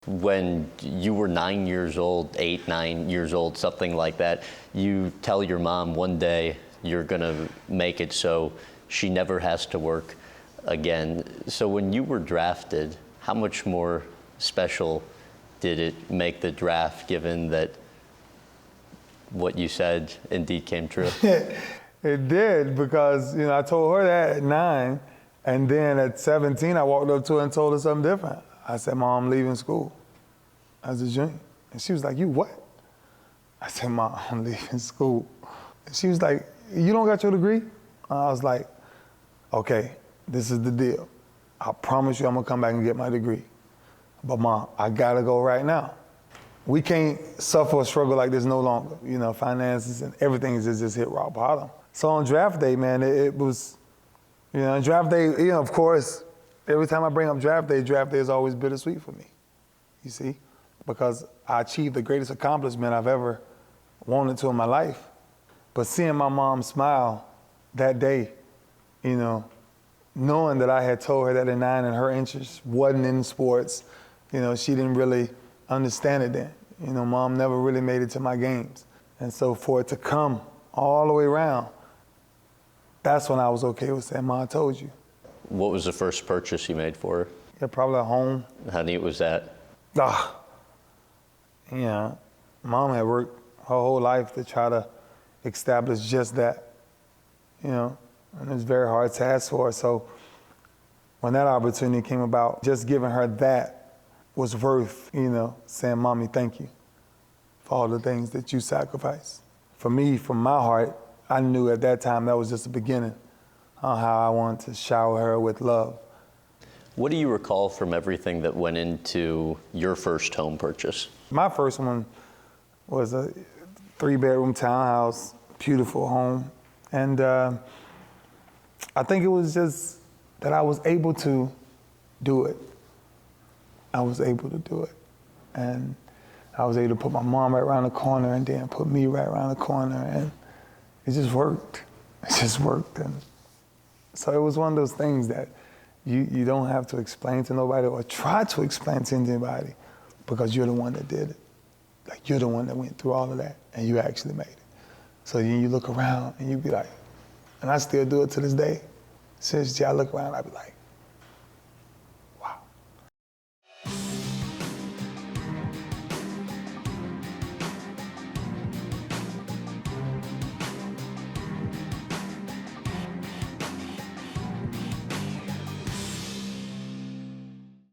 When you were 9 years old, 8, 9 years old, something like that, you tell your mom one day you're gonna make it so she never has to work again. So when you were drafted, how much more special did it make the draft, given that what you said indeed came true? It did, because I told her that at 9, and then at 17 I walked up to her and told her something different. I said, "Mom, I'm leaving school as a junior." And she was like, "You what?" I said, "Mom, I'm leaving school." And she was like, "You don't got your degree?" I was like, "Okay, this is the deal. I promise you I'm gonna come back and get my degree. But Mom, I gotta go right now. We can't suffer or struggle like this no longer. Finances and everything is just hit rock bottom." So on draft day, man, it was, draft day, of course, every time I bring up draft day is always bittersweet for me, you see? Because I achieved the greatest accomplishment I've ever wanted to in my life. But seeing my mom smile that day, knowing that I had told her that at 9 and her interest wasn't in sports, she didn't really understand it then. Mom never really made it to my games. And so for it to come all the way around, that's when I was okay with saying, "Mom, I told you." What was the first purchase you made for her? Yeah, probably a home. How neat was that? Mom had worked her whole life to try to establish just that, and it's very hard to ask for. So when that opportunity came about, just giving her that was worth, saying, "Mommy, thank you for all the things that you sacrificed." For me, from my heart, I knew at that time that was just the beginning on how I wanted to shower her with love. What do you recall from everything that went into your first home purchase? My first one was a 3-bedroom townhouse, beautiful home. And I think it was just that I was able to do it. I was able to do it. And I was able to put my mom right around the corner and then put me right around the corner, and it just worked. It just worked. And so it was one of those things that you don't have to explain to nobody or try to explain to anybody, because you're the one that did it. Like, you're the one that went through all of that, and you actually made it. So then you look around and you be like, and I still do it to this day. Since I look around, I be like,